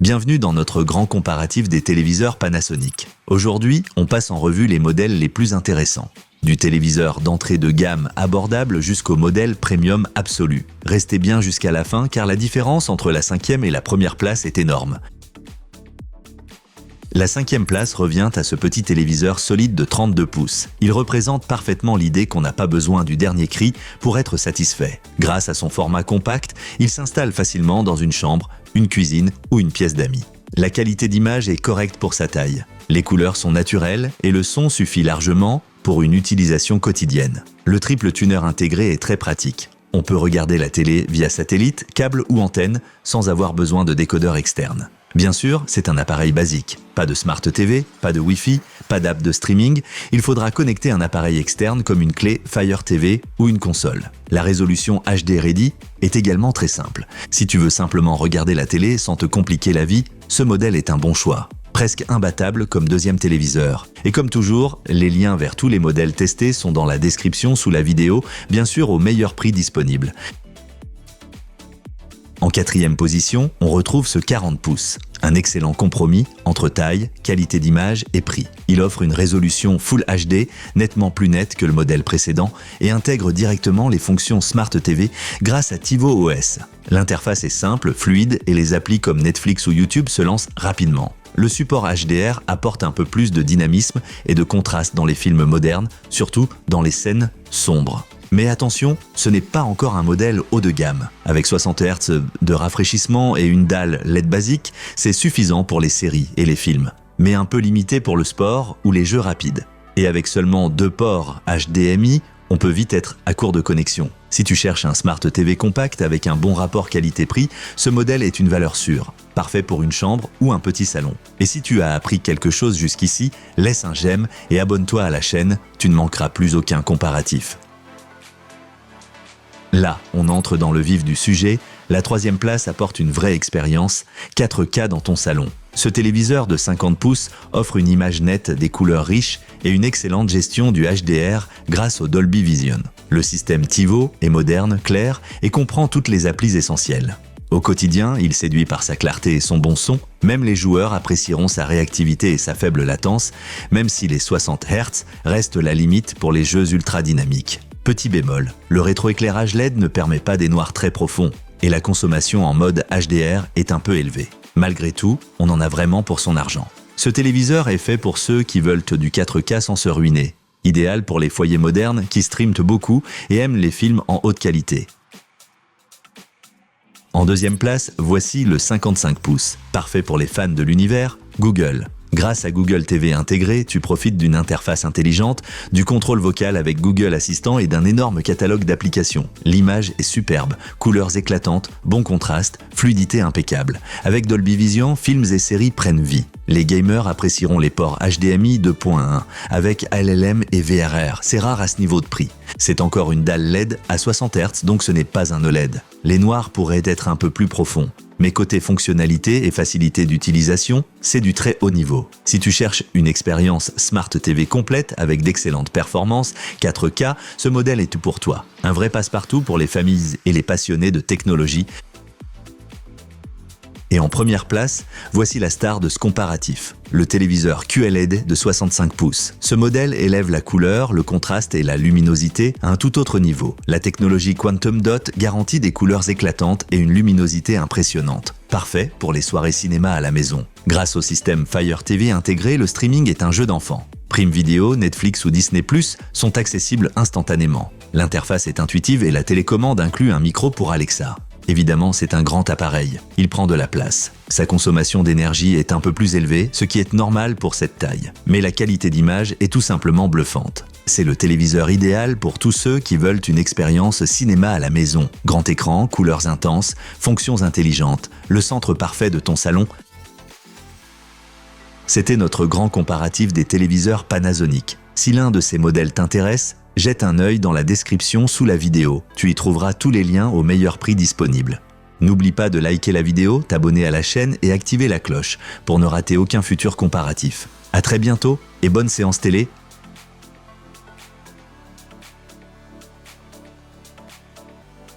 Bienvenue dans notre grand comparatif des téléviseurs Panasonic. Aujourd'hui, on passe en revue les modèles les plus intéressants. Du téléviseur d'entrée de gamme abordable jusqu'au modèle premium absolu. Restez bien jusqu'à la fin car la différence entre la 5e et la première place est énorme. La 5e place revient à ce petit téléviseur solide de 32 pouces. Il représente parfaitement l'idée qu'on n'a pas besoin du dernier cri pour être satisfait. Grâce à son format compact, il s'installe facilement dans une chambre, une cuisine ou une pièce d'amis. La qualité d'image est correcte pour sa taille. Les couleurs sont naturelles et le son suffit largement pour une utilisation quotidienne. Le triple tuner intégré est très pratique. On peut regarder la télé via satellite, câble ou antenne sans avoir besoin de décodeur externe. Bien sûr, c'est un appareil basique. Pas de Smart TV, pas de Wi-Fi, pas d'app de streaming. Il faudra connecter un appareil externe comme une clé Fire TV ou une console. La résolution HD Ready est également très simple. Si tu veux simplement regarder la télé sans te compliquer la vie, ce modèle est un bon choix. Presque imbattable comme deuxième téléviseur. Et comme toujours, les liens vers tous les modèles testés sont dans la description sous la vidéo, bien sûr au meilleur prix disponible. En 4e position, on retrouve ce 40 pouces. Un excellent compromis entre taille, qualité d'image et prix. Il offre une résolution Full HD, nettement plus nette que le modèle précédent, et intègre directement les fonctions Smart TV grâce à TiVo OS. L'interface est simple, fluide, et les applis comme Netflix ou YouTube se lancent rapidement. Le support HDR apporte un peu plus de dynamisme et de contraste dans les films modernes, surtout dans les scènes sombres. Mais attention, ce n'est pas encore un modèle haut de gamme. Avec 60 Hz de rafraîchissement et une dalle LED basique, c'est suffisant pour les séries et les films, mais un peu limité pour le sport ou les jeux rapides. Et avec seulement 2 ports HDMI, on peut vite être à court de connexion. Si tu cherches un Smart TV compact avec un bon rapport qualité-prix, ce modèle est une valeur sûre, parfait pour une chambre ou un petit salon. Et si tu as appris quelque chose jusqu'ici, laisse un j'aime et abonne-toi à la chaîne, tu ne manqueras plus aucun comparatif. Là, on entre dans le vif du sujet, la 3e place apporte une vraie expérience, 4K dans ton salon. Ce téléviseur de 50 pouces offre une image nette, des couleurs riches et une excellente gestion du HDR grâce au Dolby Vision. Le système TiVo est moderne, clair et comprend toutes les applis essentielles. Au quotidien, il séduit par sa clarté et son bon son, même les joueurs apprécieront sa réactivité et sa faible latence, même si les 60 Hz restent la limite pour les jeux ultra dynamiques. Petit bémol, le rétroéclairage LED ne permet pas des noirs très profonds et la consommation en mode HDR est un peu élevée. Malgré tout, on en a vraiment pour son argent. Ce téléviseur est fait pour ceux qui veulent du 4K sans se ruiner. Idéal pour les foyers modernes qui streament beaucoup et aiment les films en haute qualité. En 2e place, voici le 55 pouces. Parfait pour les fans de l'univers, Google. Grâce à Google TV intégré, tu profites d'une interface intelligente, du contrôle vocal avec Google Assistant et d'un énorme catalogue d'applications. L'image est superbe, couleurs éclatantes, bon contraste, fluidité impeccable. Avec Dolby Vision, films et séries prennent vie. Les gamers apprécieront les ports HDMI 2.1 avec LLM et VRR, c'est rare à ce niveau de prix. C'est encore une dalle LED à 60 Hz, donc ce n'est pas un OLED. Les noirs pourraient être un peu plus profonds. Mais côté fonctionnalité et facilité d'utilisation, c'est du très haut niveau. Si tu cherches une expérience Smart TV complète avec d'excellentes performances, 4K, ce modèle est tout pour toi. Un vrai passe-partout pour les familles et les passionnés de technologie. Et en première place, voici la star de ce comparatif, le téléviseur QLED de 65 pouces. Ce modèle élève la couleur, le contraste et la luminosité à un tout autre niveau. La technologie Quantum Dot garantit des couleurs éclatantes et une luminosité impressionnante. Parfait pour les soirées cinéma à la maison. Grâce au système Fire TV intégré, le streaming est un jeu d'enfant. Prime Video, Netflix ou Disney+ sont accessibles instantanément. L'interface est intuitive et la télécommande inclut un micro pour Alexa. Évidemment, c'est un grand appareil. Il prend de la place. Sa consommation d'énergie est un peu plus élevée, ce qui est normal pour cette taille. Mais la qualité d'image est tout simplement bluffante. C'est le téléviseur idéal pour tous ceux qui veulent une expérience cinéma à la maison. Grand écran, couleurs intenses, fonctions intelligentes, le centre parfait de ton salon. C'était notre grand comparatif des téléviseurs Panasonic. Si l'un de ces modèles t'intéresse, jette un œil dans la description sous la vidéo. Tu y trouveras tous les liens au meilleur prix disponible. N'oublie pas de liker la vidéo, t'abonner à la chaîne et activer la cloche pour ne rater aucun futur comparatif. À très bientôt et bonne séance télé